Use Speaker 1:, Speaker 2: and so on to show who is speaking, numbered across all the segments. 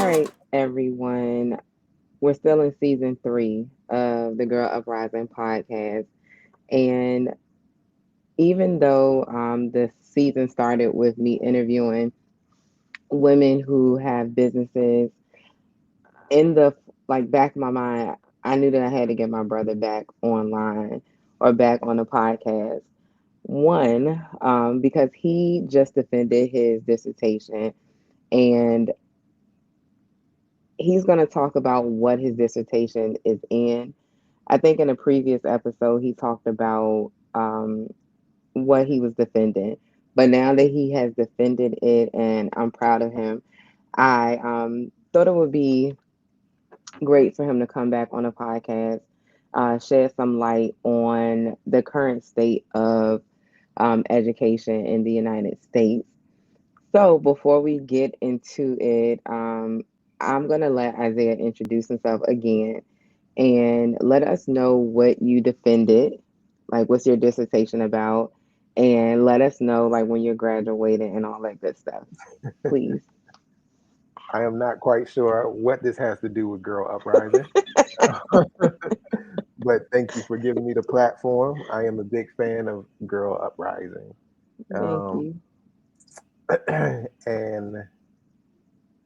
Speaker 1: right, everyone. We're still in season three of the Girl Uprising podcast. And even though the season started with me interviewing women who have businesses, in the back of my mind, I knew that I had to get my brother back online or back on the podcast. One, because he just defended his dissertation and he's going to talk about what his dissertation is in. I think in a previous episode, he talked about what he was defending. But now that he has defended it and I'm proud of him, I thought it would be great for him to come back on a podcast, shed some light on the current state of education in the United States. So before we get into it, I'm going to let Isaiah introduce himself again and let us know what you defended, like what's your dissertation about, and let us know like when you're graduating and all that good stuff. Please.
Speaker 2: I am not quite sure what this has to do with Girl Uprising, but thank you for giving me the platform. I am a big fan of Girl Uprising.
Speaker 1: Thank
Speaker 2: Um,
Speaker 1: you.
Speaker 2: and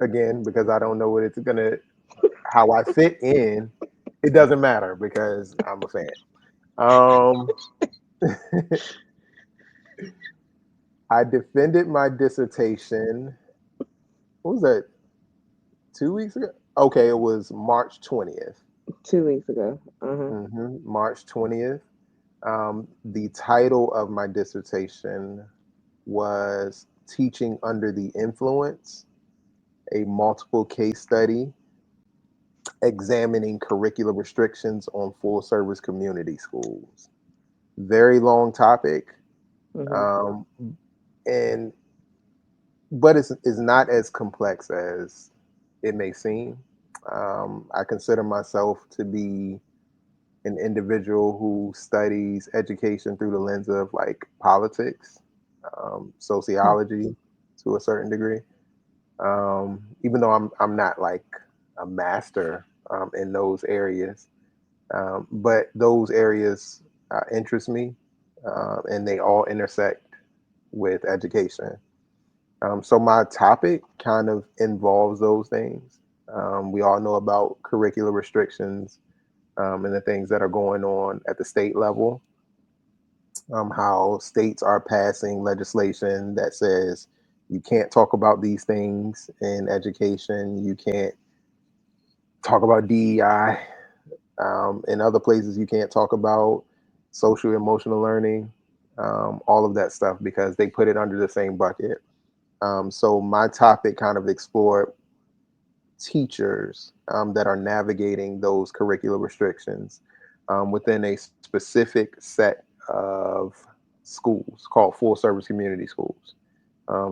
Speaker 2: again, because I don't know what it's gonna, how I fit in, it doesn't matter because I'm a fan. Um, I defended my dissertation. What was that? 2 weeks ago? Okay, it was March 20th.
Speaker 1: 2 weeks ago. Uh-huh.
Speaker 2: March 20th. The title of my dissertation was Teaching Under the Influence, a multiple case study examining curricular restrictions on full service community schools. Very long topic,
Speaker 1: Hmm.
Speaker 2: um, and but it's not as complex as it may seem. I consider myself to be an individual who studies education through the lens of like politics, sociology to a certain degree. Even though I'm not like a master in those areas, but those areas interest me, and they all intersect with education. So my topic kind of involves those things. We all know about curricular restrictions and the things that are going on at the state level. How states are passing legislation that says you can't talk about these things in education. You can't talk about DEI. In other places, you can't talk about social emotional learning, all of that stuff because they put it under the same bucket. So my topic kind of explored teachers that are navigating those curricular restrictions within a specific set of schools called full service community schools.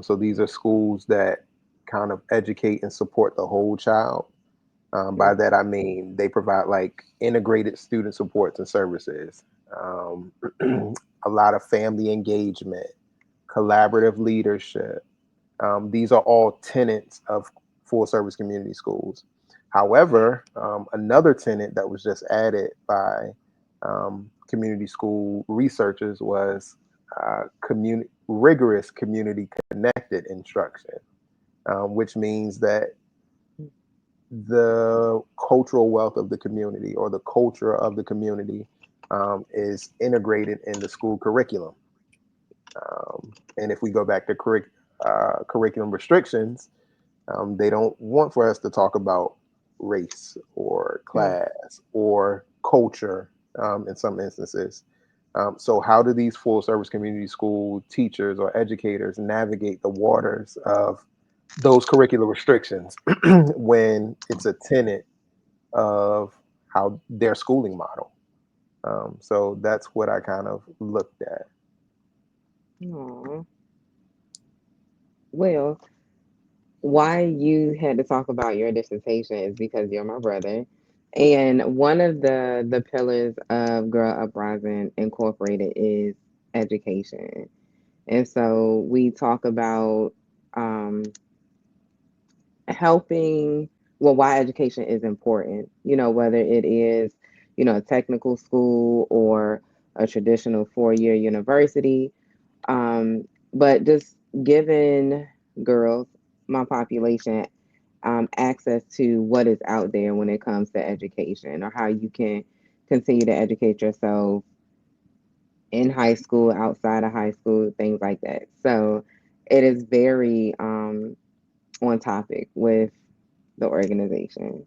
Speaker 2: So these are schools that kind of educate and support the whole child. By that I mean they provide like integrated student supports and services, um, a lot of family engagement, collaborative leadership. These are all tenets of full service community schools. However, another tenet that was just added by community school researchers was rigorous community connected instruction, which means that the cultural wealth of the community or the culture of the community is integrated in the school curriculum. And if we go back to curriculum restrictions, they don't want for us to talk about race or class or culture in some instances. So, how do these full service community school teachers or educators navigate the waters of those curricular restrictions when it's a tenet of how their schooling model? So, that's what I kind of looked at.
Speaker 1: Aw. Well, why you had to talk about your dissertation is because you're my brother. And one of the pillars of Girl Uprising Incorporated is education. And so we talk about um, helping. well, why education is important, whether it is, a technical school or a traditional 4-year university. But just giving girls, my population, access to what is out there when it comes to education, or how you can continue to educate yourself in high school, outside of high school, things like that. So it is very on topic with the organization.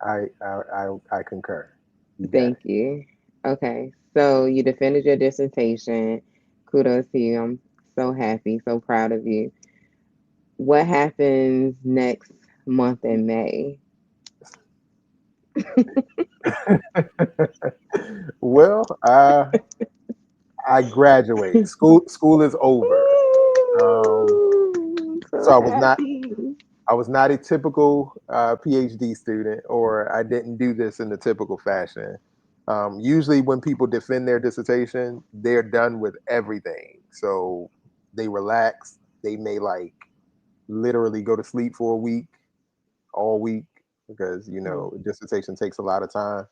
Speaker 2: I concur. You got
Speaker 1: Thank
Speaker 2: it.
Speaker 1: you. Okay, so you defended your dissertation. Kudos to you. I'm so happy, so proud of you. What happens next month in May?
Speaker 2: Well, I graduate. School is over. Um,
Speaker 1: Woo!
Speaker 2: so
Speaker 1: So
Speaker 2: I was not
Speaker 1: happy.
Speaker 2: I was not a typical PhD student, or I didn't do this in the typical fashion. Usually, when people defend their dissertation, they're done with everything. So they relax. They may like literally go to sleep for a week, all week, because dissertation takes a lot of time.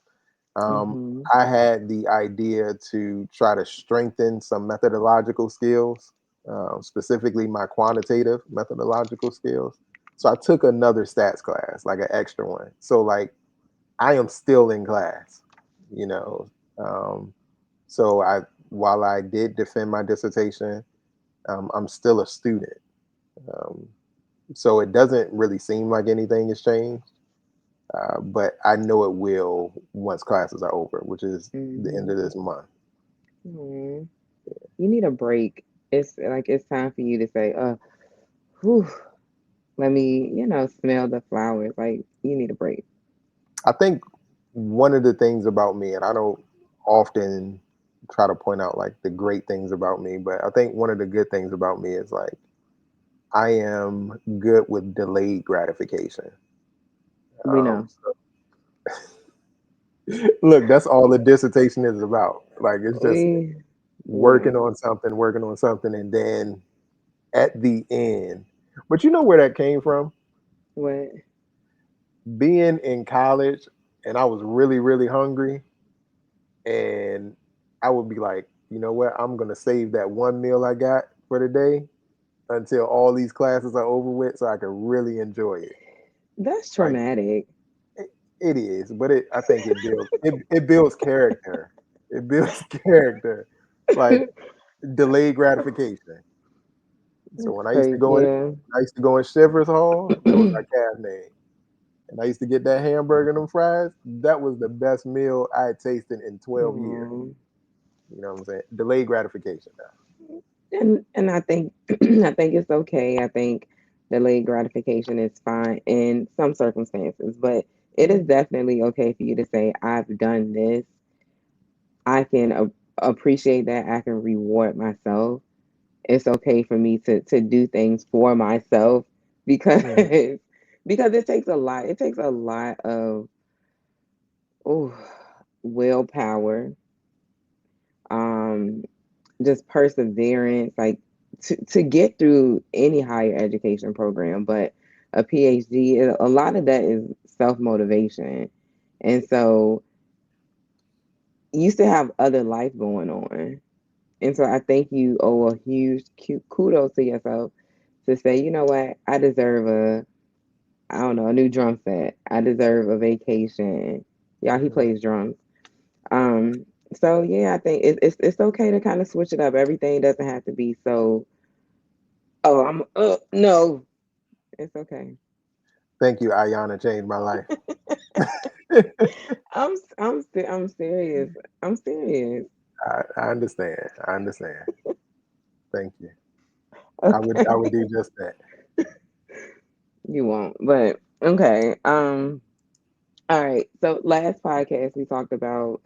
Speaker 2: Um,
Speaker 1: Mm-hmm.
Speaker 2: I had the idea to try to strengthen some methodological skills, specifically my quantitative methodological skills. So I took another stats class, like an extra one. So like I am still in class, you know. Um, so I while I did defend my dissertation, I'm still a student. Um, so it doesn't really seem like anything has changed. But I know it will once classes are over, which is the end
Speaker 1: Mm-hmm.
Speaker 2: of this month.
Speaker 1: Mm. You need a break. It's like it's time for you to say, whew, let me, smell the flowers. Like you need a break.
Speaker 2: I think one of the things about me, and I don't often try to point out like the great things about me, but I think one of the good things about me is like I am good with delayed gratification.
Speaker 1: We know.
Speaker 2: So look, that's all the dissertation is about. Like it's just
Speaker 1: We know.
Speaker 2: working on something, and then at the end. But you know where that came from?
Speaker 1: What?
Speaker 2: Being in college, and I was really, really hungry, and I would be like, you know what? I'm gonna save that one meal I got for the day until all these classes are over with, so I can really enjoy it.
Speaker 1: That's
Speaker 2: Like
Speaker 1: traumatic.
Speaker 2: it is, but I think it builds character. It builds character, like delayed gratification. So
Speaker 1: That's crazy. Yeah.
Speaker 2: I used to go in Shivers Hall. That was our cab name, and I used to get that hamburger and them fries. That was the best meal I had tasted in 12 years.
Speaker 1: Um,
Speaker 2: You know what I'm saying? Delayed gratification.
Speaker 1: and I think I think it's okay. I think delayed gratification is fine in some circumstances, but it
Speaker 2: Yeah.
Speaker 1: is definitely okay for you to say, "I've done this. I can appreciate that. I can reward myself. It's okay for me to do things for myself because
Speaker 2: Mhm.
Speaker 1: because it takes a lot. It takes a lot of oh willpower, um, just perseverance, like to get through any higher education program. But a PhD, a lot of that is self motivation, and so you still have other life going on. And so I think you owe a huge kudos to yourself to say, you know what, I deserve I don't know, a new drum set. I deserve a vacation. Yeah, he
Speaker 2: Mhm.
Speaker 1: plays drums. Um, so yeah, I think it's okay to kind of switch it up. Everything doesn't have to be so. Oh, I'm. No, it's okay.
Speaker 2: Thank you, Ayana. Changed my life.
Speaker 1: I'm serious. I'm serious.
Speaker 2: I understand. I understand. Thank you. I would
Speaker 1: Okay,
Speaker 2: do just that.
Speaker 1: you won't, but okay. All right. So last podcast we talked about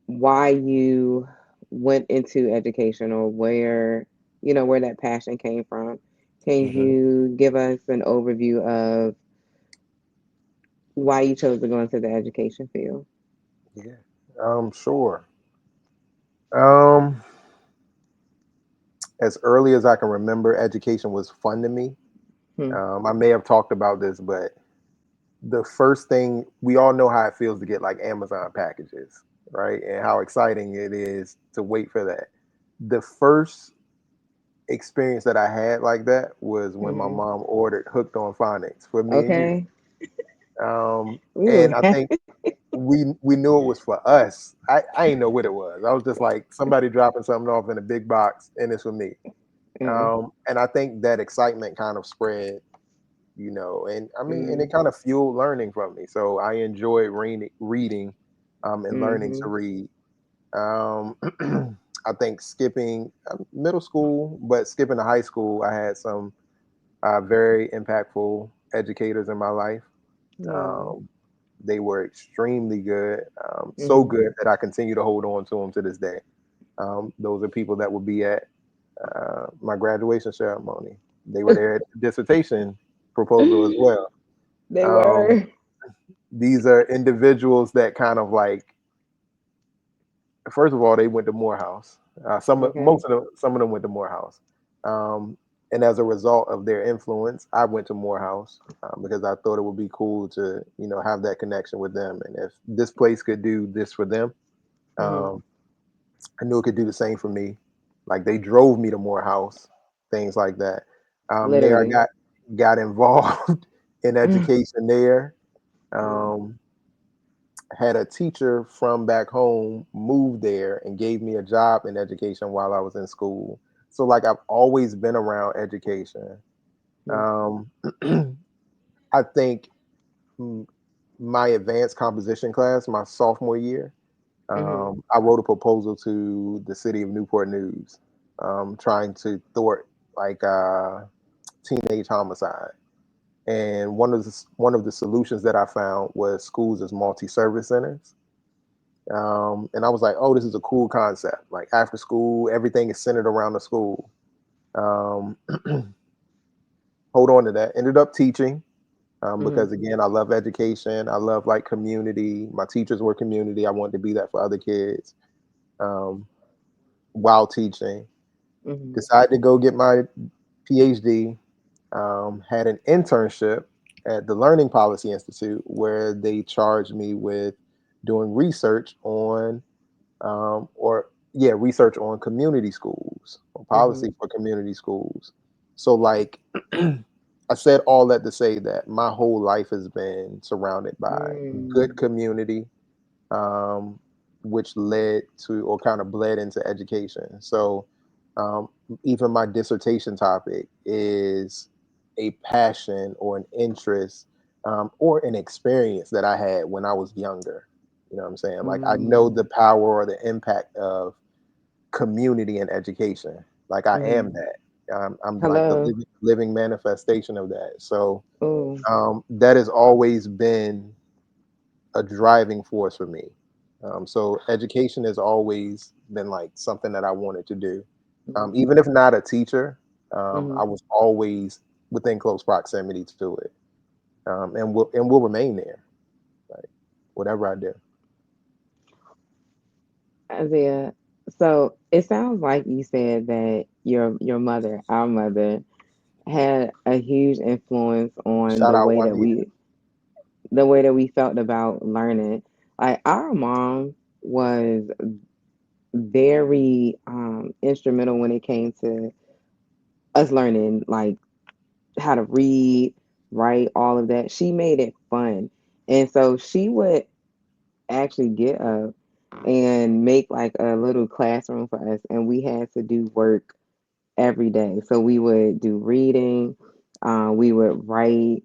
Speaker 1: why you went into education, or where that passion came from. Can
Speaker 2: Hmm.
Speaker 1: you give us an overview of why you chose to go into the education field?
Speaker 2: Yeah. Sure. Um, as early as I can remember, education was fun to me.
Speaker 1: Hmm.
Speaker 2: I may have talked about this, but the first thing, we all know how it feels to get like Amazon packages, right? And how exciting it is to wait for that. The first experience that I had like that was when my
Speaker 1: Hmm.
Speaker 2: mom ordered Hooked on Phonics for me and you.
Speaker 1: Okay.
Speaker 2: Um,
Speaker 1: We was
Speaker 2: and I think we knew it was for us. I didn't know what it was. I was just like somebody dropping something off in a big box, and it's for me.
Speaker 1: mm,
Speaker 2: And I think that excitement kind of spread, and I mean, and it kind of fueled learning from me. So I enjoyed reading, and learning to
Speaker 1: mm-hmm.
Speaker 2: read. Um, I think skipping middle school, but skipping to high school, I had some very impactful educators in my life.
Speaker 1: Yeah.
Speaker 2: Um, they were extremely good, so
Speaker 1: Mm-hmm.
Speaker 2: good that I continue to hold on to them to this day. Those are people that would be at my graduation ceremony. They were there at the dissertation proposal as well.
Speaker 1: They
Speaker 2: Um,
Speaker 1: were.
Speaker 2: these are individuals that kind of like, first of all, they went to Morehouse.
Speaker 1: Okay.
Speaker 2: Some of them went to Morehouse, um, and as a result of their influence, I went to Morehouse because I thought it would be cool to have that connection with them, and if this place could do this for them,
Speaker 1: Mm-hmm.
Speaker 2: um, I knew it could do the same for me. Like they drove me to Morehouse, things like that. There I
Speaker 1: Literally.
Speaker 2: got involved in
Speaker 1: Mm-hmm.
Speaker 2: education there. Um, had a teacher from back home move there and gave me a job in education while I was in school. So like I've always been around education. Um, I think mm, my advanced composition class, my sophomore year,
Speaker 1: Mm-hmm.
Speaker 2: I wrote a proposal to the city of Newport News, trying to thwart like teenage homicide. And one of the solutions that I found was schools as multi-service centers. And I was like, oh, this is a cool concept. Like after school, everything is centered around the school. Um, hold on to that. Ended up teaching
Speaker 1: Mm-hmm.
Speaker 2: because again, I love education. I love like community. My teachers were community. I wanted to be that for other kids um, while teaching.
Speaker 1: Mm-hmm.
Speaker 2: Decided to go get my PhD. Had an internship at the Learning Policy Institute where they charged me with doing research on or yeah, research on community schools or
Speaker 1: Mm-hmm.
Speaker 2: policy for community schools. So like I said all that to say that my whole life has been surrounded by good
Speaker 1: Mm.
Speaker 2: community, um, which led to or kind of bled into education. So um, even my dissertation topic is a passion or an interest or an experience that I had when I was younger. You know what I'm saying? Like I know
Speaker 1: Mm.
Speaker 2: the power or the impact of community and education. Like I am
Speaker 1: Mm-hmm.
Speaker 2: that. I'm like the
Speaker 1: Hello.
Speaker 2: living manifestation of that. So
Speaker 1: Oh.
Speaker 2: that has always been a driving force for me. So education has always been like something that I wanted to do. Even if not a teacher,
Speaker 1: Mm-hmm.
Speaker 2: I was always within close proximity to it, and will remain there, like whatever I do.
Speaker 1: Isaiah, so it sounds like you said that your mother, our mother, had a huge influence on
Speaker 2: Shout out Juanita.
Speaker 1: the way that we felt about learning. Like our mom was very instrumental when it came to us learning like how to read, write, all of that. She made it fun. And so she would actually get up and make like a little classroom for us and we had to do work every day. So we would do reading, we would write,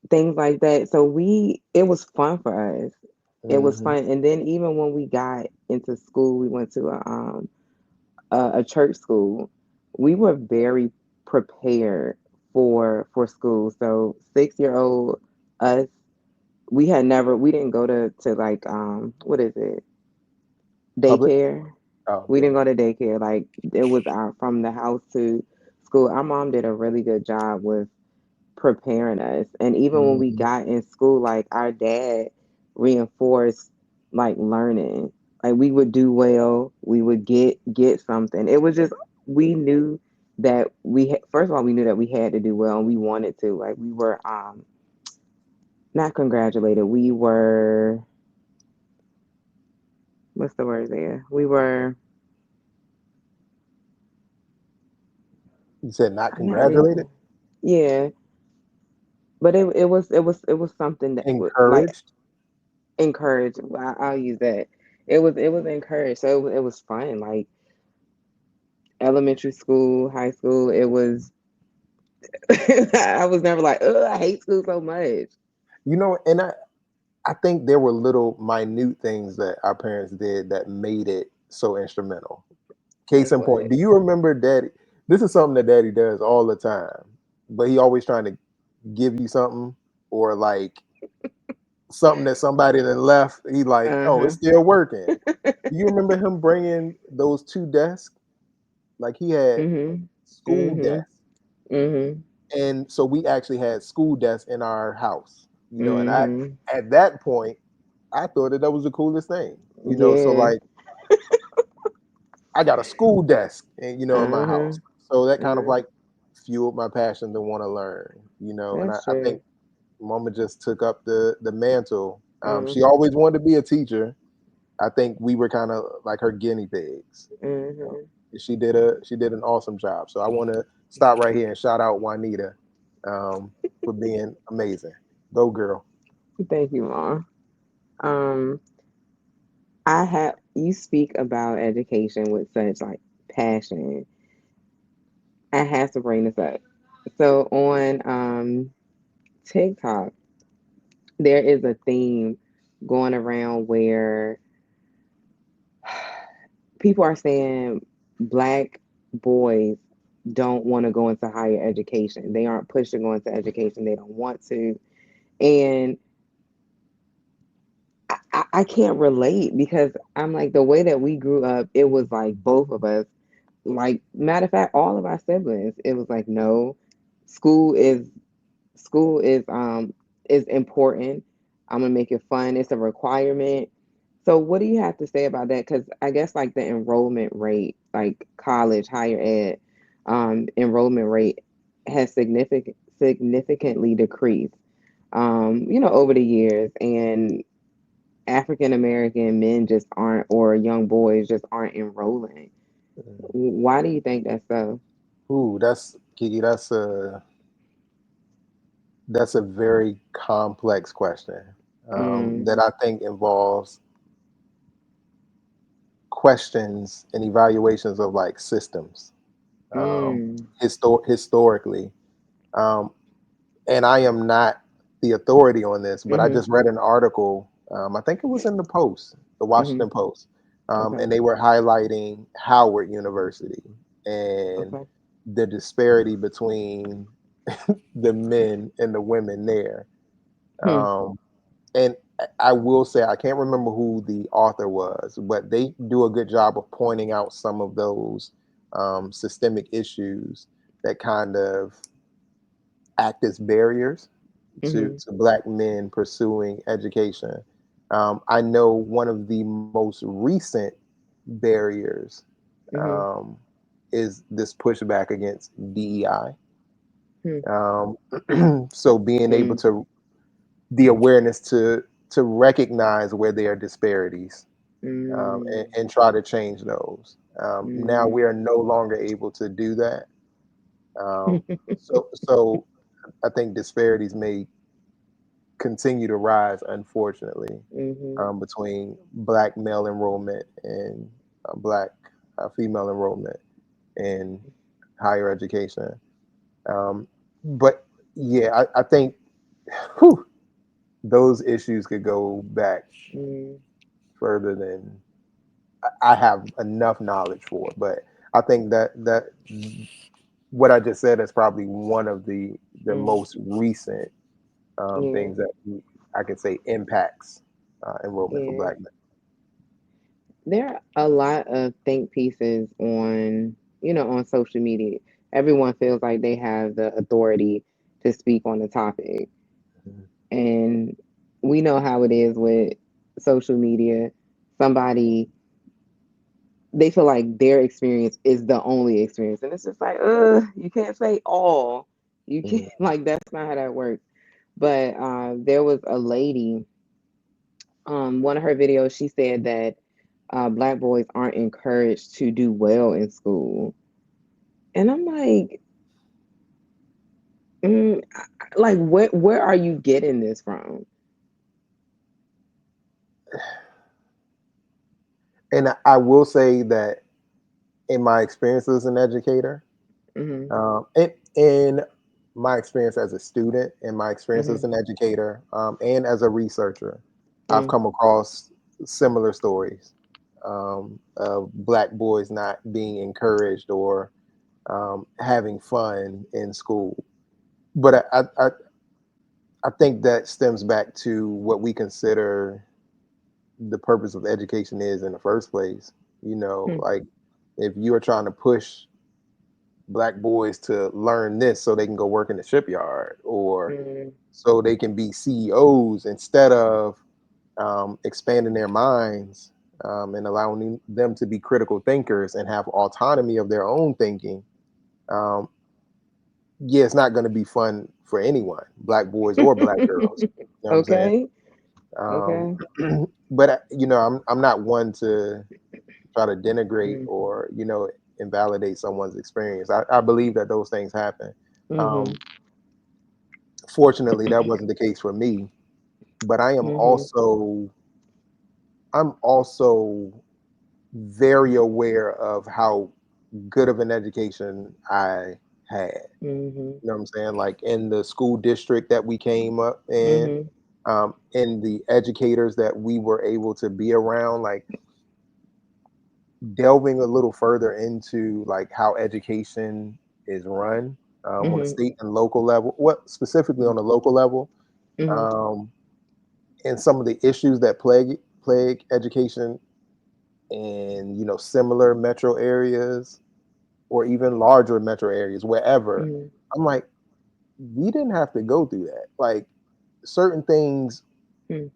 Speaker 1: things like that. So it was fun for us. It was
Speaker 2: Hmm.
Speaker 1: fun. And then even when we got into school, we went to a church school. We were very prepared for school. So 6 year old us, we didn't go to like what is it,
Speaker 2: Public.
Speaker 1: daycare.
Speaker 2: Oh,
Speaker 1: We
Speaker 2: okay.
Speaker 1: didn't go to daycare. Like it was our from the house to school. Our mom did a really good job with preparing us. And even when we
Speaker 2: Hmm.
Speaker 1: got in school, like our dad reinforced like learning. Like we would do well, we would get something. It was just we knew first of all we knew that we had to do well and we wanted to. Like we were not congratulated. We were, what's the word there? We were,
Speaker 2: You said not
Speaker 1: I'm not really,
Speaker 2: congratulated,
Speaker 1: yeah, but it was something that would like
Speaker 2: encouraged.
Speaker 1: encourage. I'll use that. It was encouraged. So it was fun. Like elementary school, high school. It was. I was never like, oh, I hate school so much.
Speaker 2: And I think there were little minute things that our parents did that made it so instrumental. Case
Speaker 1: Like
Speaker 2: in point,
Speaker 1: what?
Speaker 2: do you remember Daddy? This is something that Daddy does all the time, but he always trying to give you something, or like something that somebody that left. He like,
Speaker 1: Uh
Speaker 2: oh, it's
Speaker 1: huh.
Speaker 2: still working. Do you remember him bringing those two desks? Like he had
Speaker 1: Mhm.
Speaker 2: school
Speaker 1: Mhm.
Speaker 2: desks,
Speaker 1: Mhm.
Speaker 2: and so we actually had school desks in our house. And I
Speaker 1: Mhm.
Speaker 2: at that point I thought that was the coolest thing. So
Speaker 1: Yeah.
Speaker 2: like I got a school desk, and in my
Speaker 1: Uh huh.
Speaker 2: house. So that kind of
Speaker 1: Mm.
Speaker 2: like fueled my passion to want to learn. And I,
Speaker 1: That's
Speaker 2: I think
Speaker 1: true.
Speaker 2: Mama just took up the mantle. She
Speaker 1: Mhm.
Speaker 2: always wanted to be a teacher. I think we were kind of like her guinea pigs. You know,
Speaker 1: Mhm.
Speaker 2: she did an awesome job. So I want to stop right here and shout out Juanita for being amazing. Go girl.
Speaker 1: Thank you, Mom. Um, I have you speak about education with such like passion. I have to bring this up. So on TikTok, there is a theme going around where people are saying black boys don't want to go into higher education. They aren't pushed to go into education. They don't want to. And I can't relate because I'm like the way that we grew up, it was like both of us. Like matter of fact, all of our siblings, it was like no, school is school is important. I'm gonna make it fun. It's a requirement. So what do you have to say about that? Because I guess like the enrollment rate, like college, higher ed, enrollment rate has significantly decreased. Over the years, and African American men just aren't, or young boys just aren't enrolling. Why do you think that's so?
Speaker 2: Ooh, that's Kiki. That's a very complex question
Speaker 1: Mm,
Speaker 2: that I think involves questions and evaluations of like systems
Speaker 1: mm,
Speaker 2: historically. Um, and I am not the authority on this, but I
Speaker 1: mm-hmm,
Speaker 2: just read an article. I think it was in the
Speaker 1: mm-hmm.
Speaker 2: Washington Post,
Speaker 1: Okay,
Speaker 2: and they were highlighting Howard University and
Speaker 1: okay.
Speaker 2: the disparity between the men and the women there.
Speaker 1: Hmm,
Speaker 2: Um, and I will say I can't remember who the author was, but they do a good job of pointing out some of those systemic issues that kind of act as barriers to
Speaker 1: mm-hmm,
Speaker 2: black men pursuing education. I know one of the most recent barriers
Speaker 1: mm-hmm,
Speaker 2: um, is this pushback against DEI.
Speaker 1: hmm,
Speaker 2: Um, so being able
Speaker 1: hmm,
Speaker 2: to the awareness to recognize where there are disparities
Speaker 1: mm,
Speaker 2: and try to change those. Now we
Speaker 1: mm.
Speaker 2: are no longer able to do that. So I think disparities may continue to rise, unfortunately,
Speaker 1: Mm-hmm,
Speaker 2: between black male enrollment and black female enrollment in higher education. But yeah, I think whew, those issues could go back
Speaker 1: mm,
Speaker 2: further than I have enough knowledge for. But I think that what I just said is probably one of the
Speaker 1: mm.
Speaker 2: most recent
Speaker 1: Yeah,
Speaker 2: things that I could say impacts enrollment for
Speaker 1: yeah.
Speaker 2: Black men.
Speaker 1: There are a lot of think pieces on social media. Everyone feels like they have the authority to speak on the topic.
Speaker 2: Mhm.
Speaker 1: And we know how it is with social media. Somebody, they feel like their experience is the only experience. And it's just like, you can't say all. You can't,
Speaker 2: Mhm.
Speaker 1: like, that's not how that works. But there was a lady, one of her videos, she said that black boys aren't encouraged to do well in school. And I'm like, like where are you getting this from?
Speaker 2: And I will say that in my experience as an educator,
Speaker 1: Mhm.
Speaker 2: in my experience as a student, in my experience as
Speaker 1: Mhm.
Speaker 2: an educator, and as a researcher, I've
Speaker 1: Mm.
Speaker 2: come across similar stories of black boys not being encouraged or having fun in school. But I think that stems back to what we consider the purpose of education is in the first place.
Speaker 1: Mm.
Speaker 2: Like if you are trying to push black boys to learn this so they can go work in the shipyard or
Speaker 1: Mm.
Speaker 2: so they can be CEOs instead of expanding their minds and allowing them to be critical thinkers and have autonomy of their own thinking. Um, yeah, it's not going to be fun for anyone, black boys or black girls. You know what I'm saying?
Speaker 1: Okay.
Speaker 2: Um,
Speaker 1: Okay.
Speaker 2: but I'm not one to try to denigrate
Speaker 1: Mm.
Speaker 2: or invalidate someone's experience. I believe that those things happen.
Speaker 1: Mhm.
Speaker 2: Um, Fortunately, that wasn't the case for me. But
Speaker 1: Mhm.
Speaker 2: I'm also very aware of how good of an education I had.
Speaker 1: Mhm.
Speaker 2: You know what I'm saying? Like in the school district that we came up
Speaker 1: Mhm.
Speaker 2: in the educators that we were able to be around, like delving a little further into like how education is run on a
Speaker 1: Mhm.
Speaker 2: state and local level, what specifically on a local level,
Speaker 1: Mhm.
Speaker 2: um, and some of the issues that plague education in similar metro areas or even larger metro areas, wherever.
Speaker 1: Mhm.
Speaker 2: I'm like, we didn't have to go through that. Like certain things,
Speaker 1: Mhm.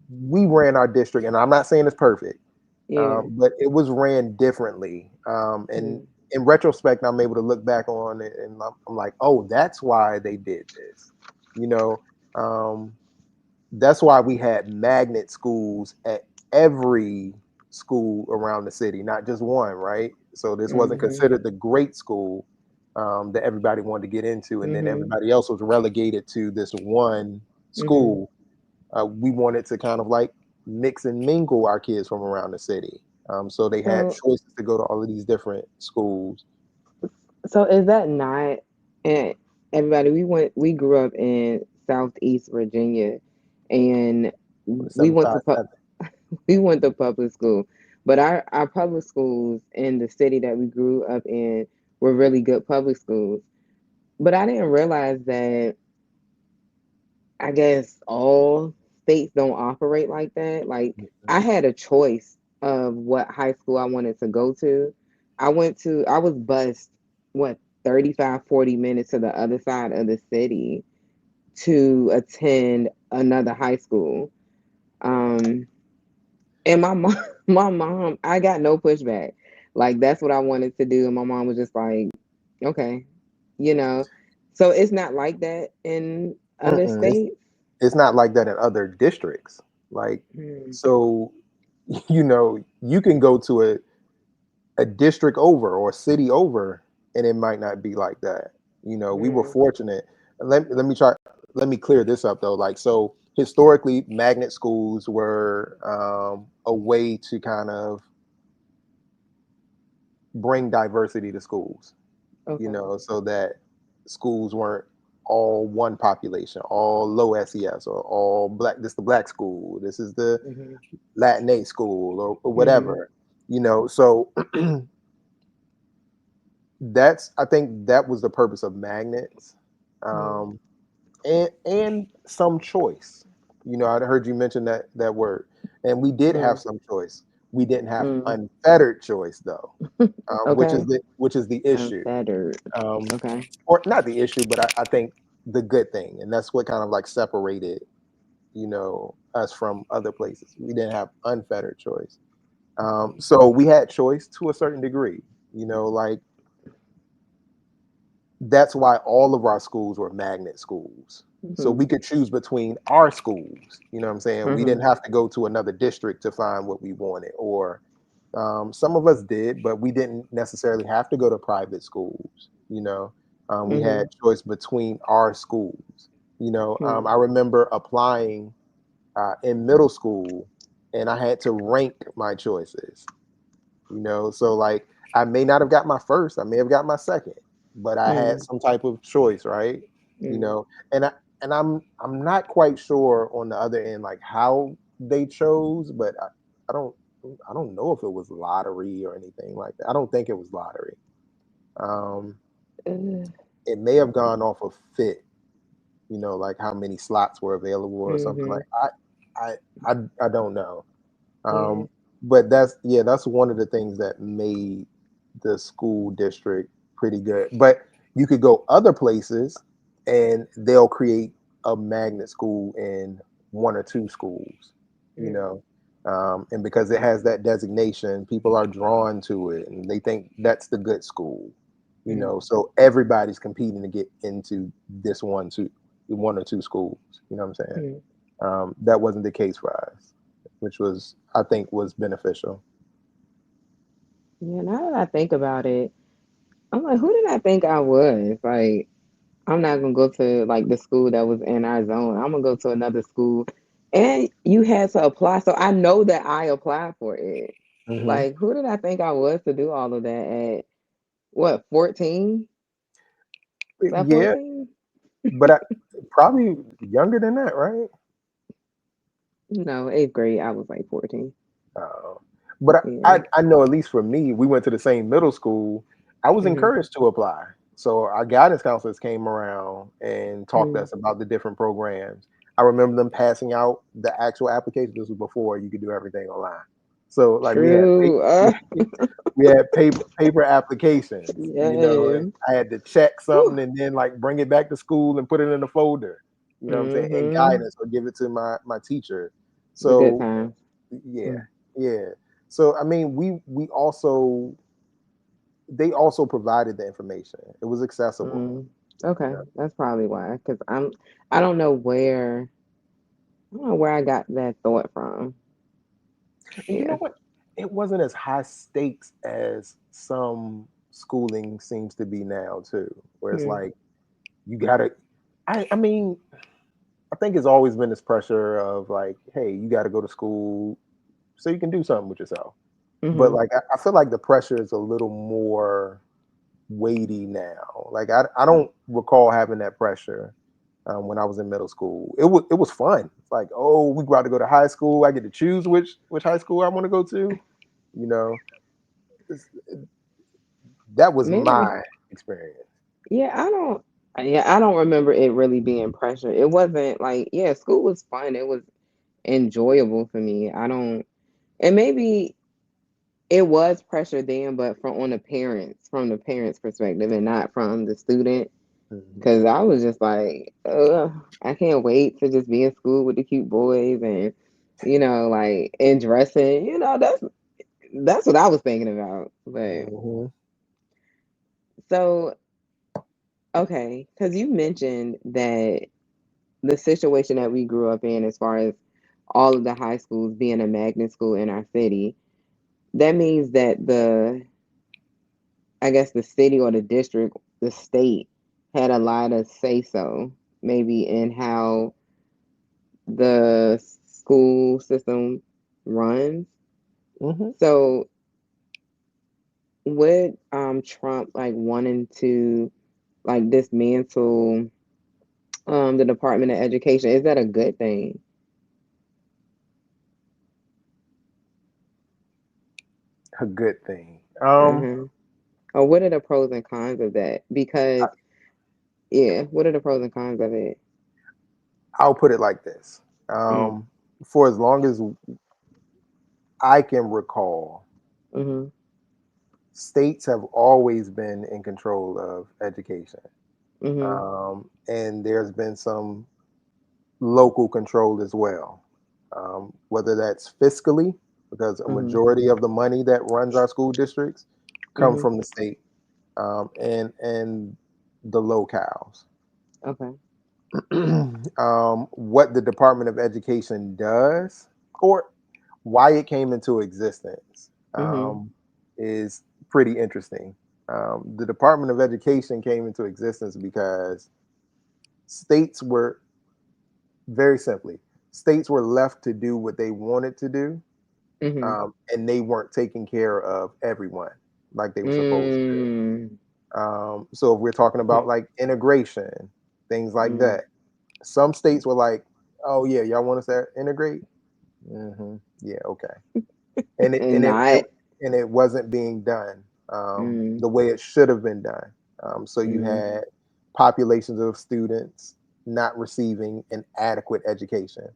Speaker 2: we ran our district, and I'm not saying it's perfect,
Speaker 1: Yeah.
Speaker 2: but it was ran differently. And
Speaker 1: Mhm.
Speaker 2: in retrospect, I'm able to look back on it, and I'm like, oh, that's why they did this. You know, um, that's why we had magnet schools at every school around the city, not just one, right? So this wasn't
Speaker 1: Mhm.
Speaker 2: considered the great school that everybody wanted to get into, and then
Speaker 1: Mhm.
Speaker 2: everybody else was relegated to this one
Speaker 1: Mhm.
Speaker 2: school. We wanted to kind of like mix and mingle our kids from around the city. So they had
Speaker 1: So
Speaker 2: choices to go to all of these different schools.
Speaker 1: so is that not, and everybody, we grew up in Southeast Virginia, and
Speaker 2: With a
Speaker 1: we went to
Speaker 2: 757.
Speaker 1: we went to public school, but our public schools in the city that we grew up in were really good public schools. But I didn't realize that, I guess, all states don't operate like that. Like, I
Speaker 2: Mhm.
Speaker 1: had a choice of what high school I wanted to go to. I was bused, what, 35, 40 minutes to the other side of the city to attend another high school. Um, and my mom, my mom, I got no pushback. Like, that's what I wanted to do. And my mom was just like, okay, you know. So it's not like that in other
Speaker 2: Mm-mm.
Speaker 1: states.
Speaker 2: It's not like that in other districts. Like,
Speaker 1: Hmm.
Speaker 2: so, you can go to a district over or a city over, and it might not be like that. We were
Speaker 1: Mm,
Speaker 2: fortunate. Let me clear this up though. Like, so historically, magnet schools were a way to kind of bring diversity to schools,
Speaker 1: okay.
Speaker 2: so that schools weren't all one population, all low SES or all black. This is the black school. This is the
Speaker 1: Mhm.
Speaker 2: Latinate school or
Speaker 1: Mhm.
Speaker 2: whatever. So I think that was the purpose of magnets,
Speaker 1: Mhm.
Speaker 2: um, and some choice. I heard you mention that word, and we did have
Speaker 1: Mm.
Speaker 2: some choice. We didn't have
Speaker 1: Mm.
Speaker 2: unfettered choice though,
Speaker 1: Okay.
Speaker 2: which is the issue,
Speaker 1: Unfettered.
Speaker 2: um,
Speaker 1: Okay.
Speaker 2: or not the issue, but I think the good thing, and that's what kind of like separated us from other places. We didn't have unfettered choice, so we had choice to a certain degree. Like that's why all of our schools were magnet schools. So
Speaker 1: Mhm.
Speaker 2: we could choose between our schools. You know what I'm saying? We didn't
Speaker 1: Mhm.
Speaker 2: have to go to another district to find what we wanted, or some of us did, but we didn't necessarily have to go to private schools. We had
Speaker 1: Mhm.
Speaker 2: choice between our schools.
Speaker 1: Mhm.
Speaker 2: I remember applying in middle school, and I had to rank my choices. So like I may not have got my first, I may have got my second, but I had
Speaker 1: Mhm.
Speaker 2: some type of choice, right? you
Speaker 1: Mhm.
Speaker 2: know and I'm not quite sure on the other end like how they chose, but I don't know if it was lottery or anything like that. I don't think it was lottery. um
Speaker 1: Uh,
Speaker 2: it may have gone off of fit, like how many slots were available or something like.
Speaker 1: Mhm.
Speaker 2: I don't know.
Speaker 1: Yeah.
Speaker 2: Um, but that's one of the things that made the school district pretty good. But you could go other places, and they'll create a magnet school in one or two schools. You
Speaker 1: Mm.
Speaker 2: know, and because it has that designation, people are drawn to it, and they think that's the good school.
Speaker 1: Mm.
Speaker 2: So everybody's competing to get into this one or two schools. You know what I'm saying?
Speaker 1: Mm.
Speaker 2: That wasn't the case for us, which was I think was beneficial.
Speaker 1: Yeah. Now that I think about it, I'm like, who did I think I was? Like, I'm not gonna go to like the school that was in our zone. I'm gonna go to another school, and you had to apply, so I know that I applied for it.
Speaker 2: Hmm.
Speaker 1: Like, who did I think I was to do all of that at what 14? Was that
Speaker 2: Yeah,
Speaker 1: 14?
Speaker 2: but probably younger than that, right?
Speaker 1: No, eighth grade. I was like 14.
Speaker 2: Uh, but
Speaker 1: Yeah.
Speaker 2: I know at least for me, we went to the same middle school. I was
Speaker 1: Mhm.
Speaker 2: encouraged to apply. So our guidance counselors came around and talked to
Speaker 1: Mhm.
Speaker 2: us about the different programs. I remember them passing out the actual application. This was before you could do everything online. So like we had
Speaker 1: True.
Speaker 2: we had paper applications,
Speaker 1: Yeah.
Speaker 2: and I had to check
Speaker 1: Whew.
Speaker 2: something and then like bring it back to school and put it in a folder, what I'm saying, and
Speaker 1: Mhm.
Speaker 2: guidance or give it to my teacher.
Speaker 1: The good
Speaker 2: So
Speaker 1: times.
Speaker 2: yeah,
Speaker 1: Mm.
Speaker 2: yeah. So I mean, we also they also provided the information. It was accessible,
Speaker 1: Mm.
Speaker 2: you
Speaker 1: Okay,
Speaker 2: know.
Speaker 1: that's probably why. Cause I don't know where I don't know where I got that thought from.
Speaker 2: You know
Speaker 1: Yeah.
Speaker 2: what? It wasn't as high stakes as some schooling seems to be now too, where it's
Speaker 1: Mm.
Speaker 2: like you gotta. I mean, I think it's always been this pressure of like, hey, you got to go to school so you can do something with yourself. But
Speaker 1: Mhm.
Speaker 2: like, I feel like the pressure is a little more weighty now. Like, I don't recall having that pressure when I was in middle school. It was fun. It's like, oh, we got to go to high school. I get to choose which high school I want to go to. You know, It's- that was
Speaker 1: Maybe.
Speaker 2: my experience.
Speaker 1: Yeah, I don't remember it really being pressure. It wasn't like, yeah, school was fun. It was enjoyable for me. I don't and maybe it was pressure then, but from the parents' perspective and not from the student.
Speaker 2: Hmm.
Speaker 1: Cause I was just like, ugh, I can't wait to just be in school with the cute boys and like and dressing. That's what I was thinking about. But
Speaker 2: Hmm.
Speaker 1: so okay, because you mentioned that the situation that we grew up in, as far as all of the high schools being a magnet school in our city, that means that I guess the city or the district, the state had a lot of say so, maybe in how the school system runs.
Speaker 2: Hmm.
Speaker 1: So with Trump like wanting to like dismantle the Department of Education, is that a good thing?
Speaker 2: A good thing.
Speaker 1: Mm-hmm. Or what are the pros and cons of that? Because yeah, what are the pros and cons of it?
Speaker 2: I'll put it like this.
Speaker 1: Mm.
Speaker 2: For as long as I can recall,
Speaker 1: Mm-hmm.
Speaker 2: states have always been in control of education.
Speaker 1: Mm-hmm.
Speaker 2: And there's been some local control as well, whether that's fiscally, because a
Speaker 1: Mm-hmm.
Speaker 2: majority of the money that runs our school districts come
Speaker 1: Mm-hmm.
Speaker 2: from the state, and the locales.
Speaker 1: Okay.
Speaker 2: what the Department of Education does, or why it came into existence,
Speaker 1: Mhm.
Speaker 2: is pretty interesting. The Department of Education came into existence because states were, very simply, states were left to do what they wanted to do,
Speaker 1: Mhm.
Speaker 2: and they weren't taking care of everyone like they were supposed to.
Speaker 1: Mm.
Speaker 2: So if we're talking about
Speaker 1: Mhm.
Speaker 2: like integration, things like
Speaker 1: Mm.
Speaker 2: that, some states were like, "Oh yeah, y'all want us to integrate? Yeah, okay." And it
Speaker 1: And
Speaker 2: and it,
Speaker 1: not.
Speaker 2: it and it wasn't being done
Speaker 1: Mm.
Speaker 2: the way it should have been done. So you
Speaker 1: Mm.
Speaker 2: had populations of students not receiving an adequate education.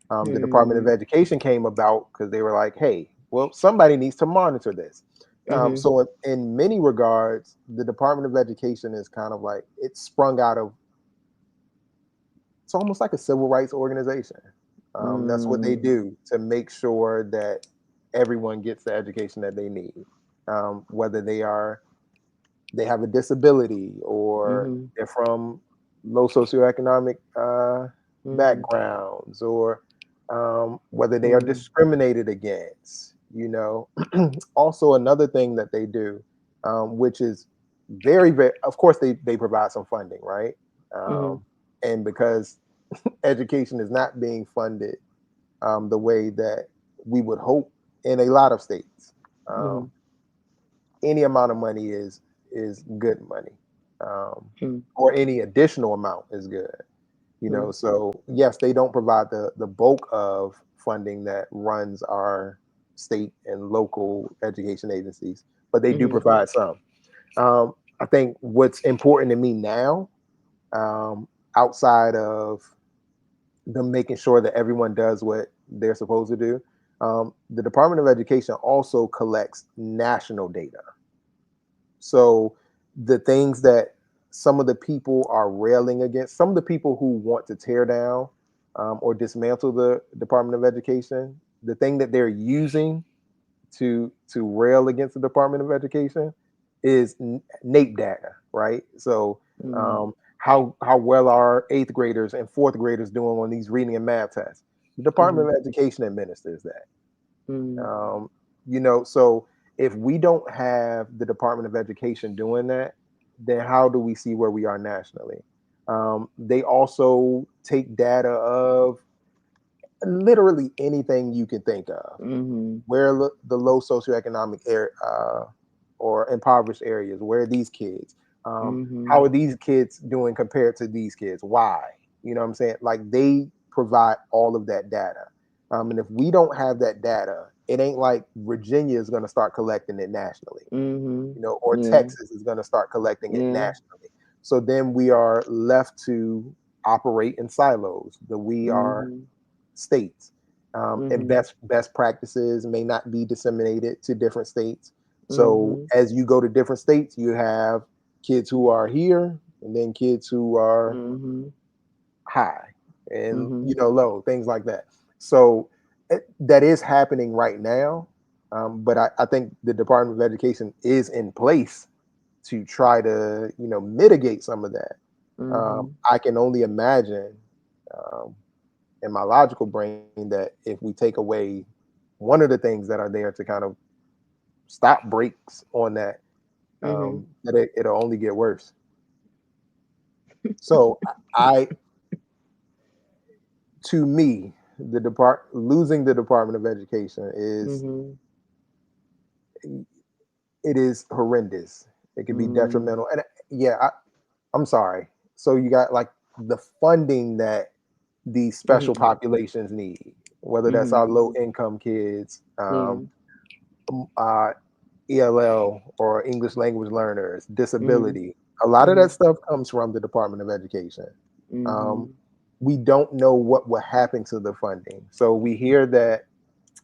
Speaker 2: The Department of
Speaker 1: Mm.
Speaker 2: Education came about because they were like, "Hey, well, somebody needs to monitor this."
Speaker 1: Mhm.
Speaker 2: So in many regards, the Department of Education is kind of like it sprung out of, it's almost like a civil rights organization. That's what they
Speaker 1: Mm.
Speaker 2: do to make sure that everyone gets the education that they need, whether they have a disability or
Speaker 1: Mhm.
Speaker 2: they're from low socioeconomic
Speaker 1: Mhm.
Speaker 2: backgrounds, or whether they are
Speaker 1: Mhm.
Speaker 2: discriminated against. Also another thing that they do, which is very, very, of course, they provide some funding, right?
Speaker 1: Mhm.
Speaker 2: And because education is not being funded the way that we would hope in a lot of states. Um,
Speaker 1: Mhm.
Speaker 2: any amount of money is good money, um,
Speaker 1: Mhm.
Speaker 2: or any additional amount is good.
Speaker 1: Mhm.
Speaker 2: So yes, they don't provide the bulk of funding that runs our state and local education agencies, but they do
Speaker 1: Mhm.
Speaker 2: provide some. I think what's important to me now, outside of them making sure that everyone does what they're supposed to do. The Department of Education also collects national data. So the things that some of the people are railing against, some of the people who want to tear down or dismantle the Department of Education, the thing that they're using to rail against the Department of Education is NAEP data, right? So
Speaker 1: Mhm.
Speaker 2: how well are eighth graders and fourth graders doing on these reading and math tests? The Department
Speaker 1: Mhm.
Speaker 2: of Education administers that.
Speaker 1: Mhm.
Speaker 2: Um, so if we don't have the Department of Education doing that, then how do we see where we are nationally? They also take data of literally anything you can think of,
Speaker 1: Mhm.
Speaker 2: where the low socioeconomic area or impoverished areas, where are these kids? How
Speaker 1: Mhm.
Speaker 2: are these kids doing compared to these kids? Why? You know what I'm saying? Like they provide all of that data. And if we don't have that data, it ain't like Virginia is going to start collecting it nationally,
Speaker 1: Mhm.
Speaker 2: or
Speaker 1: Yeah.
Speaker 2: Texas is going to start collecting it
Speaker 1: Yeah.
Speaker 2: nationally. So then we are left to operate in silos. That we are
Speaker 1: Mhm.
Speaker 2: states, and
Speaker 1: Mhm.
Speaker 2: best practices may not be disseminated to different states. So
Speaker 1: Mhm.
Speaker 2: as you go to different states, you have kids who are here, and then kids who are
Speaker 1: Mhm.
Speaker 2: high and
Speaker 1: Mhm.
Speaker 2: low, things like that. So that is happening right now, but I think the Department of Education is in place to try to mitigate some of that.
Speaker 1: Mhm.
Speaker 2: I can only imagine, um, in my logical brain, that if we take away one of the things that are there to kind of stop breaks on that,
Speaker 1: Mhm.
Speaker 2: that it'll only get worse. So I, to me, losing the Department of Education is,
Speaker 1: Mhm.
Speaker 2: it is horrendous. It can be
Speaker 1: Mm.
Speaker 2: detrimental, and yeah, I'm sorry. So you got like the funding that these special
Speaker 1: Mhm.
Speaker 2: populations need, whether that's
Speaker 1: Mhm.
Speaker 2: our low income kids,
Speaker 1: Yeah.
Speaker 2: uh, ELL or English language learners,
Speaker 1: Mhm.
Speaker 2: disability. A lot of that
Speaker 1: Mhm.
Speaker 2: stuff comes from the Department of Education. Um,
Speaker 1: Mhm.
Speaker 2: we don't know what will happen to the funding. So we hear that